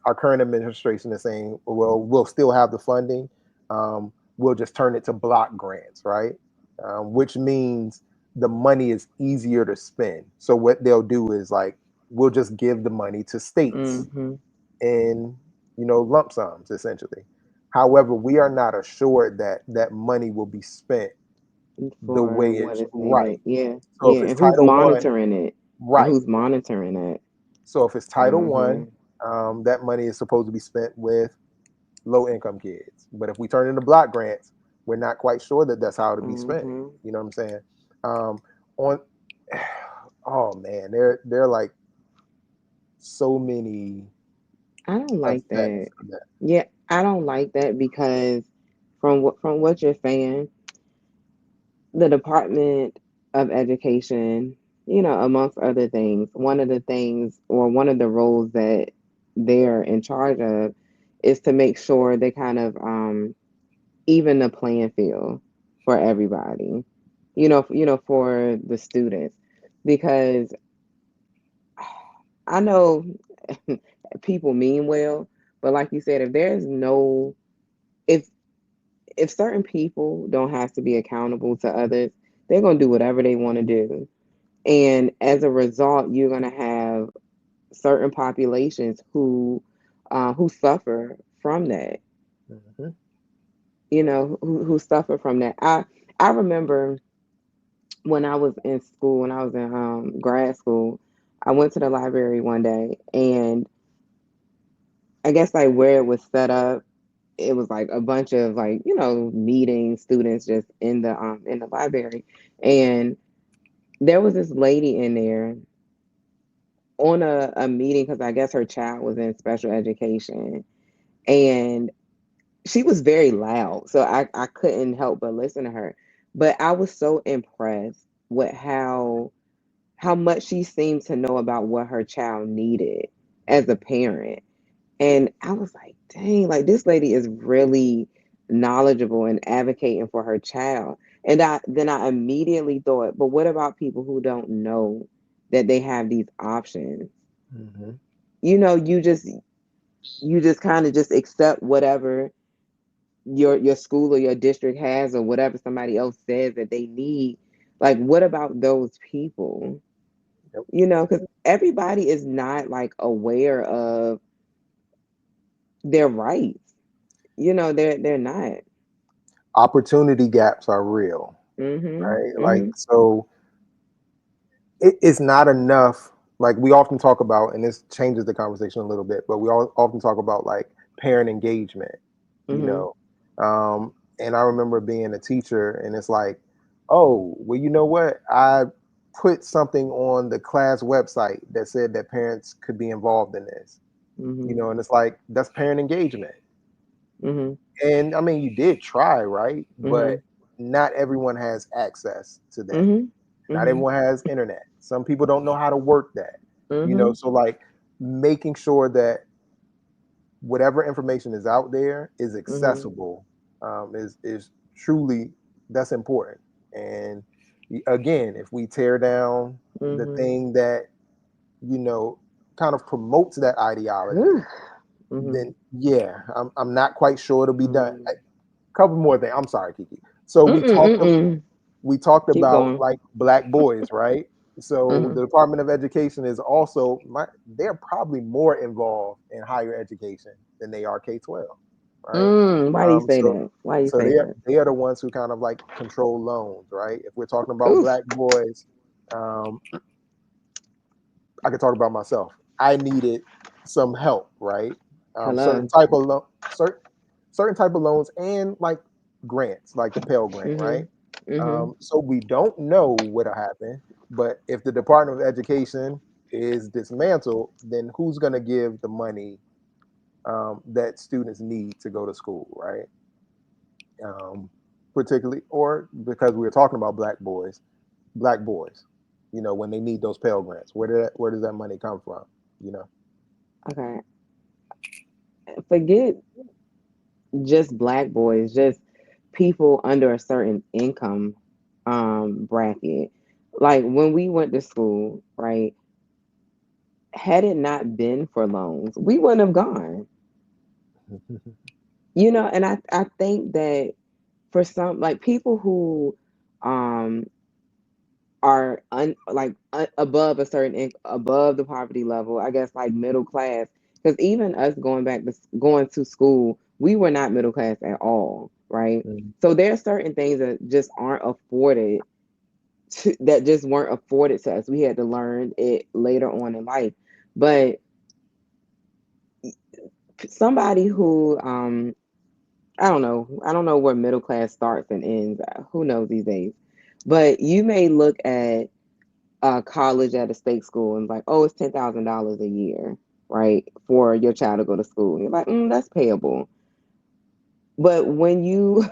Speaker 2: our current administration is saying, well, we'll still have the funding. We'll just turn it to block grants, right? Which means the money is easier to spend. So what they'll do is like, we'll just give the money to states
Speaker 1: Mhm.
Speaker 2: in lump sums essentially. However, we are not assured that that money will be spent the way
Speaker 1: For what
Speaker 2: it's
Speaker 1: is needed.
Speaker 2: right.
Speaker 1: Yeah.
Speaker 2: So if
Speaker 1: Yeah.
Speaker 2: it's
Speaker 1: And who's
Speaker 2: Title One,
Speaker 1: monitoring it? And
Speaker 2: right.
Speaker 1: who's monitoring it?
Speaker 2: So if it's Title One,
Speaker 1: Mm-hmm.
Speaker 2: that money is supposed to be spent with low income kids. But if we turn into block grants, we're not quite sure that that's how to be spent.
Speaker 1: Mm-hmm.
Speaker 2: You know what I'm saying? On oh man, there are like so many
Speaker 1: I don't like
Speaker 2: effects
Speaker 1: that.
Speaker 2: of that.
Speaker 1: Yeah, I don't like that because from what you're saying, the Department of Education, amongst other things, one of the things or one of the roles that they're in charge of is to make sure they kind of even the playing field for everybody. For the students, because I know people mean well, but like you said, if if certain people don't have to be accountable to others, they're gonna do whatever they want to do. And as a result, you're going to have certain populations who suffer from that.
Speaker 2: Hmm.
Speaker 1: Who suffer from that. I remember when I was in school, when I was in grad school, I went to the library one day, and I guess like where it was set up, it was like a bunch of like meeting students just in the library, and there was this lady in there on a meeting because I guess her child was in special education, and she was very loud. So I couldn't help but listen to her. But I was so impressed with how much she seemed to know about what her child needed as a parent. And I was like, dang, like this lady is really knowledgeable and advocating for her child. And I immediately thought, but what about people who don't know that they have these options?
Speaker 2: Hmm.
Speaker 1: You just kind of just accept whatever your school or your district has or whatever somebody else says that they need. Like, what about those people?
Speaker 2: Yep.
Speaker 1: Because everybody is not like aware of their rights. They're not.
Speaker 2: Opportunity gaps are real,
Speaker 1: Mhm.
Speaker 2: right? Like
Speaker 1: Mhm.
Speaker 2: so, it's not enough. Like we often talk about, and this changes the conversation a little bit, but we all often talk about like parent engagement, you
Speaker 1: Mhm.
Speaker 2: know. And I remember being a teacher, and it's like, oh, well, you know what? I put something on the class website that said that parents could be involved in this,
Speaker 1: Mhm.
Speaker 2: and it's like that's parent engagement.
Speaker 1: Mhm.
Speaker 2: And I mean, you did try, right? But
Speaker 1: Mhm.
Speaker 2: not everyone has access to that.
Speaker 1: Mhm.
Speaker 2: Not
Speaker 1: Mhm.
Speaker 2: everyone has internet. Some people don't know how to work that.
Speaker 1: Mhm.
Speaker 2: So like making sure that whatever information is out there is
Speaker 1: Mhm.
Speaker 2: accessible, is truly, that's important. And again, if we tear down the
Speaker 1: Mhm.
Speaker 2: thing that you know kind of promotes that ideology,
Speaker 1: Mhm.
Speaker 2: then yeah, I'm not quite sure it'll be done. A
Speaker 1: Mhm.
Speaker 2: couple more things. I'm sorry, Kiki. So
Speaker 1: Mm-mm.
Speaker 2: we talked
Speaker 1: Keep
Speaker 2: about
Speaker 1: going.
Speaker 2: like black boys, right? So
Speaker 1: Mhm.
Speaker 2: the Department of Education is also they're probably more involved in higher education than they are K-12, right?
Speaker 1: Why do you say
Speaker 2: So
Speaker 1: that? Why do you
Speaker 2: so
Speaker 1: say that?
Speaker 2: they are the ones who kind of like control loans, right? If we're talking about
Speaker 1: Oof.
Speaker 2: black boys, um, I could talk about myself. I needed some help, right? Certain
Speaker 1: Hello.
Speaker 2: type of certain type of loans and like grants, like the Pell Grant, right?
Speaker 1: Mhm. Mhm.
Speaker 2: So we don't know what'll happen, but if the Department of Education is dismantled, then who's going to give the money that students need to go to school, right? Particularly, or because we were talking about black boys, when they need those Pell Grants, where does that money come from? You know.
Speaker 1: Okay. Forget just black boys, just people under a certain income bracket. Like when we went to school, right? Had it not been for loans, we wouldn't have gone. And I think that for some like people who um are above above the poverty level, I guess like middle class, because even us going to school we were not middle class at all, right?
Speaker 2: Mm.
Speaker 1: So there are certain things that just aren't afforded that just weren't afforded to us. We had to learn it later on in life. But somebody who I don't know where middle class starts and ends. Who knows these days? But you may look at college at a state school and like, oh, it's $10,000 a year, right, for your child to go to school. And you're like, that's payable. But when you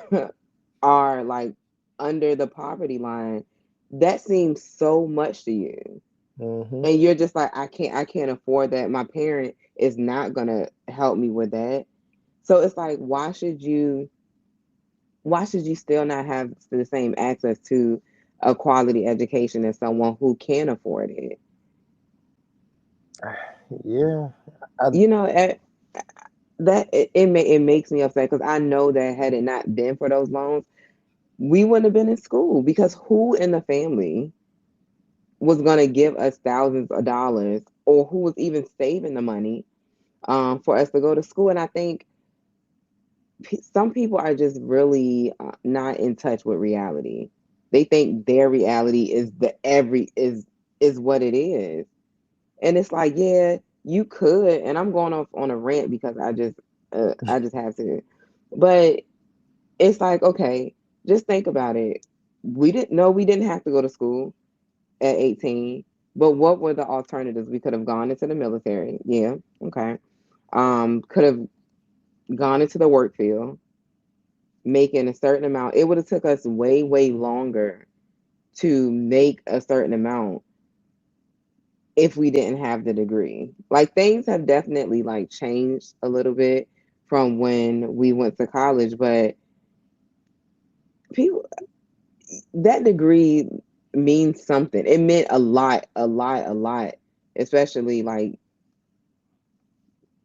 Speaker 1: are like under the poverty line, that seems so much to you.
Speaker 2: Hmm.
Speaker 1: And you're just like, I can't afford that. My parent is not gonna help me with that. So it's like, why should you still not have the same access to a quality education as someone who can afford it?
Speaker 2: Yeah. I,
Speaker 1: You know, it makes me upset because I know that had it not been for those loans, we wouldn't have been in school because who in the family was going to give us thousands of dollars or who was even saving the money for us to go to school? And I think some people are just really not in touch with reality. They think their reality is the every is what it is, and it's like, yeah, you could. And I'm going off on a rant because I just have to, but it's like, okay, just think about it. We didn't have to go to school at 18, but what were the alternatives? We could have gone into the military. Yeah, okay. Could have gone into the work field, making a certain amount. It would have took us way, way longer to make a certain amount if we didn't have the degree. Like things have definitely like changed a little bit from when we went to college, but people that degree means something. It meant a lot, a lot, a lot, especially like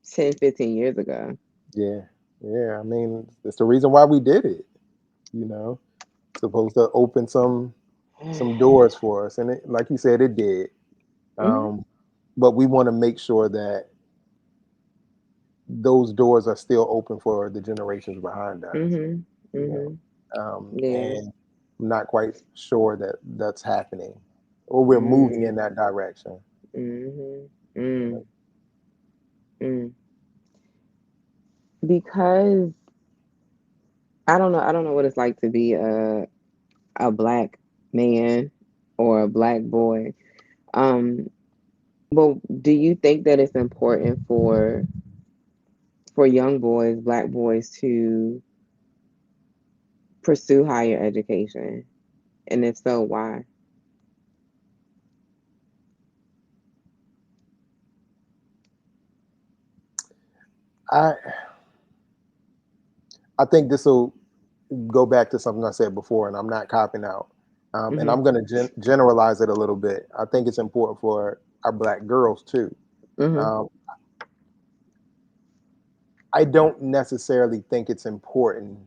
Speaker 1: 10, 15 years ago.
Speaker 2: yeah. Yeah. I mean, it's the reason why we did it. You know, supposed to open some doors for us, and like you said, it did.
Speaker 1: Mhm.
Speaker 2: Um, but we want to make sure that those doors are still open for the generations behind us.
Speaker 1: Mhm.
Speaker 2: You know,
Speaker 1: Mhm. Yeah.
Speaker 2: and I'm not quite sure that that's happening, or we're moving in
Speaker 1: Mm.
Speaker 2: that direction.
Speaker 1: Mhm.
Speaker 2: You know?
Speaker 1: Mm. Mm. Because I don't know what it's like to be a black man or a black boy. Um, but do you think that it's important for young boys, black boys, to pursue higher education? And if so, why?
Speaker 2: I I think this will go back to something I said before, and I'm not copping out. And
Speaker 1: Mhm.
Speaker 2: I'm going to generalize it a little bit. I think it's important for our black girls too.
Speaker 1: Mhm.
Speaker 2: Um, I don't necessarily think it's important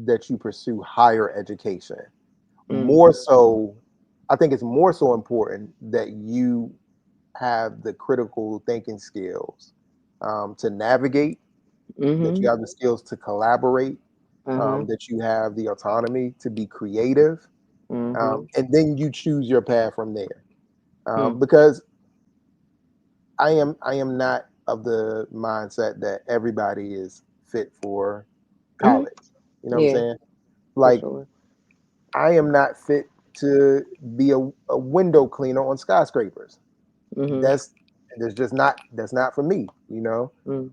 Speaker 2: that you pursue higher education.
Speaker 1: Mm.
Speaker 2: More so, I think it's more so important that you have the critical thinking skills to navigate, that you
Speaker 1: Mhm.
Speaker 2: have the skills to collaborate,
Speaker 1: Uh-huh.
Speaker 2: that you have the autonomy to be creative,
Speaker 1: Mhm.
Speaker 2: and then you choose your path from there.
Speaker 1: Hmm.
Speaker 2: Because I am not of the mindset that everybody is fit for
Speaker 1: Mhm.
Speaker 2: college. You know what I'm
Speaker 1: Yeah,
Speaker 2: saying?
Speaker 1: for
Speaker 2: Like
Speaker 1: sure.
Speaker 2: I am not fit to be a window cleaner on skyscrapers.
Speaker 1: Mhm.
Speaker 2: That's that's not for me. You know,
Speaker 1: Mm.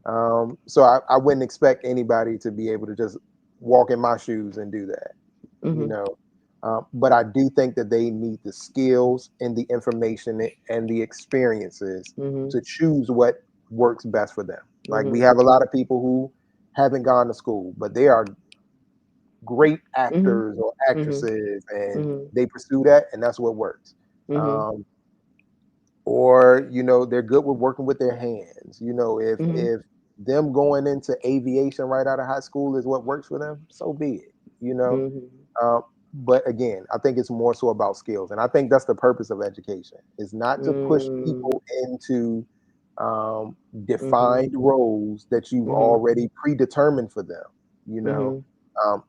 Speaker 2: so I wouldn't expect anybody to be able to just walk in my shoes and do that. You
Speaker 1: Mhm.
Speaker 2: know, but I do think that they need the skills and the information and the experiences
Speaker 1: Mhm.
Speaker 2: to choose what works best for them. Like we
Speaker 1: Mhm.
Speaker 2: have a lot of people who haven't gone to school, but they are great
Speaker 1: Mhm.
Speaker 2: actors or
Speaker 1: Mhm.
Speaker 2: actresses, and
Speaker 1: Mhm.
Speaker 2: they pursue that, and that's what works.
Speaker 1: Mhm.
Speaker 2: Um, or they're good with working with their hands.
Speaker 1: Mhm.
Speaker 2: If them going into aviation right out of high school is what works for them, so be it. You know,
Speaker 1: Mhm.
Speaker 2: uh, but again, I think it's more so about skills, and I think that's the purpose of education. Is not to push
Speaker 1: Mm.
Speaker 2: people into
Speaker 1: Mhm.
Speaker 2: defined roles that you've
Speaker 1: Mhm.
Speaker 2: already predetermined for them. You know,
Speaker 1: Mhm.
Speaker 2: um,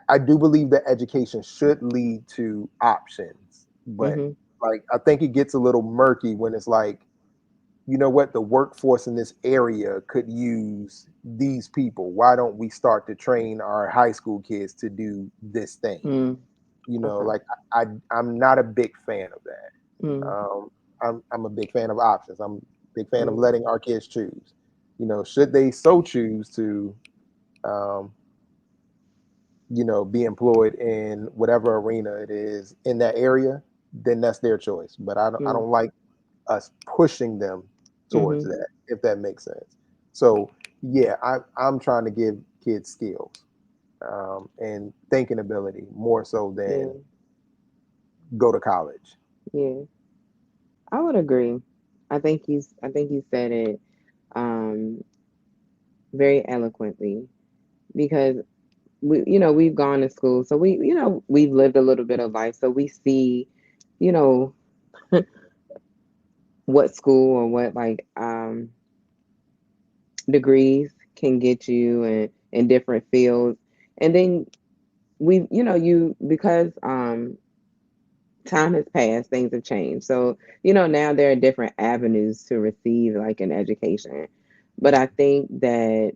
Speaker 2: I do believe that education should lead to options, but
Speaker 1: Mhm.
Speaker 2: like I think it gets a little murky when it's like, you know what, the workforce in this area could use these people. Why don't we start to train our high school kids to do this thing?
Speaker 1: Mm.
Speaker 2: You know,
Speaker 1: Okay.
Speaker 2: like I'm not a big fan of that.
Speaker 1: Mm.
Speaker 2: I'm a big fan of options. I'm a big fan of
Speaker 1: Mm.
Speaker 2: letting our kids choose. You know, should they so choose to, um, be employed in whatever arena it is in that area, then that's their choice. But I
Speaker 1: Mm.
Speaker 2: don't like us pushing them towards
Speaker 1: Mhm.
Speaker 2: that, if that makes sense. So yeah, I'm trying to give kids skills, and thinking ability more so
Speaker 1: Yeah.
Speaker 2: than go to college.
Speaker 1: Yeah. I would agree. I think you said it um very eloquently because we've gone to school, so we've lived a little bit of life, so we see, you know, what school or what like degrees can get you in different fields. And then you because time has passed, things have changed. So, now there are different avenues to receive like an education. But I think that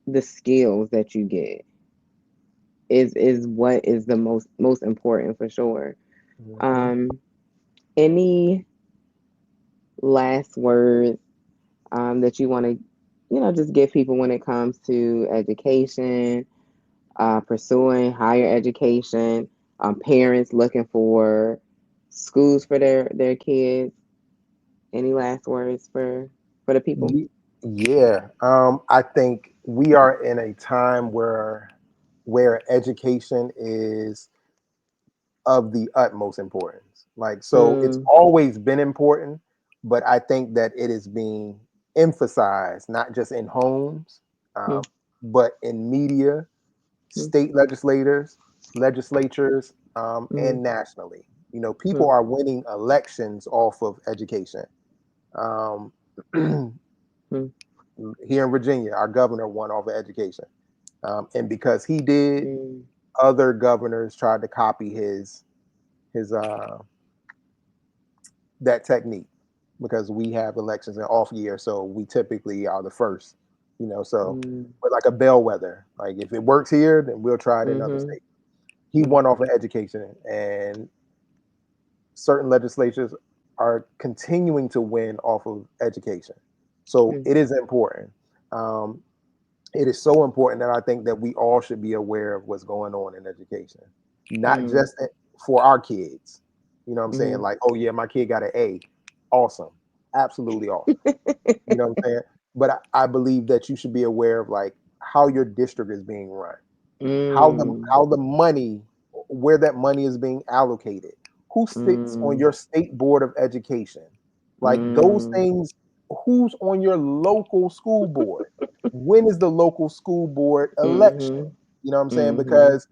Speaker 1: the skills that you get is what is the most important for sure.
Speaker 2: Hmm.
Speaker 1: Um, any last words that you want to, just give people when it comes to education, pursuing higher education, parents looking for schools for their kids? Any last words for the people?
Speaker 2: Yeah, I think we are in a time where education is of the utmost importance. Like, so it's
Speaker 1: Mm,
Speaker 2: always been important, but I think that it is being emphasized not just in homes,
Speaker 1: mm,
Speaker 2: um, but in media,
Speaker 1: mm,
Speaker 2: state legislatures,
Speaker 1: mm,
Speaker 2: and nationally. You know, people
Speaker 1: mm,
Speaker 2: are winning elections off of education. Um,
Speaker 1: mm,
Speaker 2: here in Virginia, our governor won off of education, and because he did,
Speaker 1: mm,
Speaker 2: other governors tried to copy his that technique, because we have elections in off year, so we typically are the first. So
Speaker 1: mm,
Speaker 2: we're like a bellwether. Like if it works here, then we'll try it in other
Speaker 1: mhm,
Speaker 2: states. He
Speaker 1: mm,
Speaker 2: won off of education, and certain legislatures are continuing to win off of education. So
Speaker 1: mm,
Speaker 2: it is important. Um, it is so important that I think that we all should be aware of what's going on in education, not
Speaker 1: mm,
Speaker 2: just for our kids. You know what I'm saying?
Speaker 1: mhm.
Speaker 2: Like, oh yeah, my kid got an A. Awesome. Absolutely awesome. You know what I'm saying? But I believe that you should be aware of like how your district is being run,
Speaker 1: Mm,
Speaker 2: how the money, where that money is being allocated, who sits on
Speaker 1: mm,
Speaker 2: your state board of education, like those
Speaker 1: mm,
Speaker 2: things. Who's on your local school board? When is the local school board election?
Speaker 1: mhm,
Speaker 2: You know what I'm saying?
Speaker 1: mhm,
Speaker 2: Because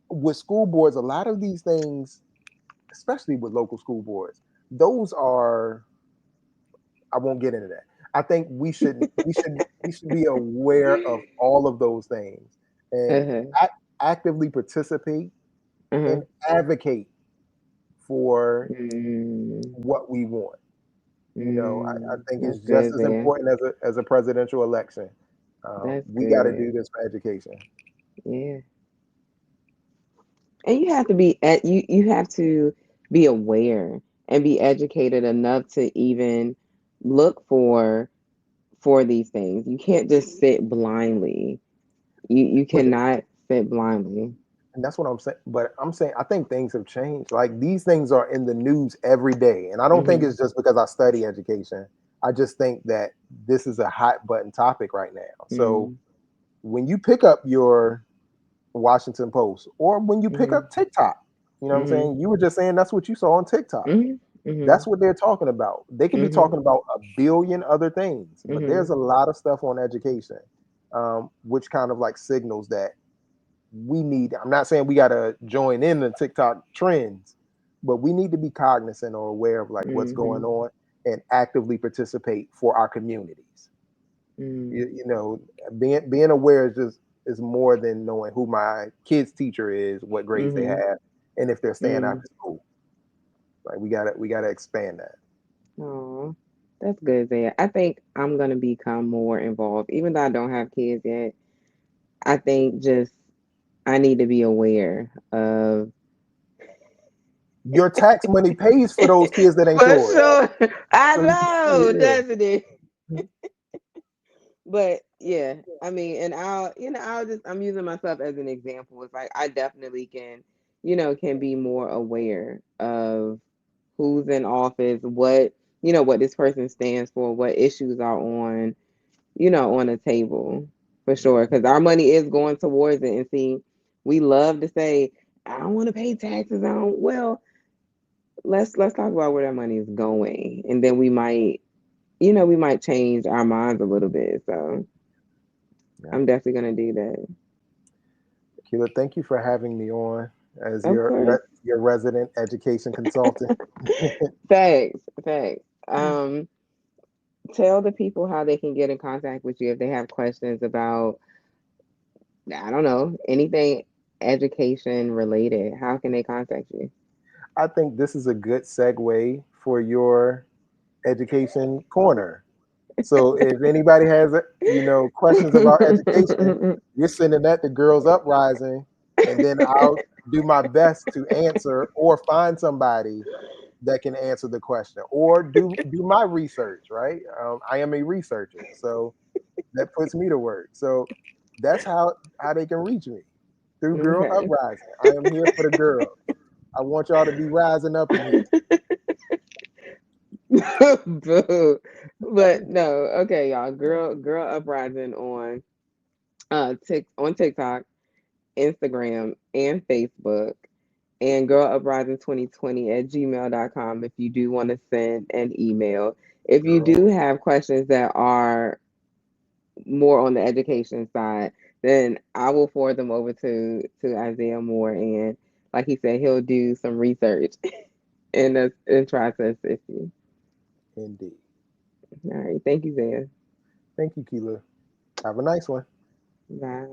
Speaker 2: with school boards, a lot of these things, especially with local school boards, those are, I won't get into that. I think we should be aware of all of those things and
Speaker 1: uh-huh,
Speaker 2: actively participate
Speaker 1: uh-huh.
Speaker 2: and advocate for
Speaker 1: Mm,
Speaker 2: what we want. I think it's
Speaker 1: that's
Speaker 2: just
Speaker 1: good
Speaker 2: as
Speaker 1: there.
Speaker 2: important as a presidential election.
Speaker 1: That's
Speaker 2: We got to do
Speaker 1: good.
Speaker 2: this for education.
Speaker 1: Yeah. And you have to be at you have to be aware and be educated enough to even look for these things. You can't just sit blindly. You
Speaker 2: But
Speaker 1: cannot sit blindly.
Speaker 2: and that's what I'm saying. But I'm saying I think things have changed. Like these things are in the news every day, and I don't think
Speaker 1: Mhm.
Speaker 2: it's just because I study education. I just think that this is a hot button topic right now. So
Speaker 1: Mhm.
Speaker 2: when you pick up your Washington Post or when you pick
Speaker 1: Mhm.
Speaker 2: up TikTok, you know what I'm
Speaker 1: Mhm.
Speaker 2: saying? You were just saying that's what you saw on TikTok.
Speaker 1: Mhm. Mhm.
Speaker 2: That's what they're talking about. They could be
Speaker 1: Mhm.
Speaker 2: talking about a billion other things, but there's
Speaker 1: Mhm.
Speaker 2: a lot of stuff on education, which kind of like signals that we need. I'm not saying we got to join in the TikTok trends, but we need to be cognizant or aware of like what's going
Speaker 1: Mhm.
Speaker 2: on. and actively participate for our communities.
Speaker 1: Mm,
Speaker 2: Being aware is more than knowing who my kid's teacher is, what grades they
Speaker 1: mm-hmm.
Speaker 2: have, and if they're staying
Speaker 1: Mm.
Speaker 2: after school. Like we gotta expand that.
Speaker 1: Oh, that's good, Zaya. I think I'm gonna become more involved, even though I don't have kids yet. I think just I need to be aware of
Speaker 2: Your tax money pays for those kids that ain't
Speaker 1: for
Speaker 2: yours.
Speaker 1: sure. I
Speaker 2: So
Speaker 1: know,
Speaker 2: yeah.
Speaker 1: doesn't it? But yeah, I mean, and I'm using myself as an example. It's like I definitely can, can be more aware of who's in office, what this person stands for, what issues are on the table for sure. Because our money is going towards it. And see, we love to say, I don't want to pay taxes. I don't. Well, let's talk about where that money is going, and then we might change our minds a little bit. So
Speaker 2: Yeah.
Speaker 1: I'm definitely gonna do that.
Speaker 2: Keila, thank you for having me on as
Speaker 1: Of
Speaker 2: your
Speaker 1: course.
Speaker 2: your resident education consultant.
Speaker 1: Facts, facts. Tell the people how they can get in contact with you if they have questions about, I don't know, anything education related. How can they contact you?
Speaker 2: I think this is a good segue for your education corner. So if anybody has questions about education, you're sending that to Girls Uprising, and then I'll do my best to answer or find somebody that can answer the question or do my research. Right, I am a researcher, so that puts me to work. So that's how they can reach me through Girl
Speaker 1: Okay.
Speaker 2: Uprising. I am here for the girls. I want y'all to be rising up in here.
Speaker 1: Boo. But no, okay, y'all. Girl uprising on TikTok, Instagram, and Facebook, and Girl Uprising 2020 at gmail.com if you do want to send an email. If you do
Speaker 2: Girl,
Speaker 1: have questions that are more on the education side, then I will forward them over to Isaiah Moore, and like he said, he'll do some research and try to assist you.
Speaker 2: indeed.
Speaker 1: All right, thank you, Zaya.
Speaker 2: Thank you, Keela. Have a nice one.
Speaker 1: Bye.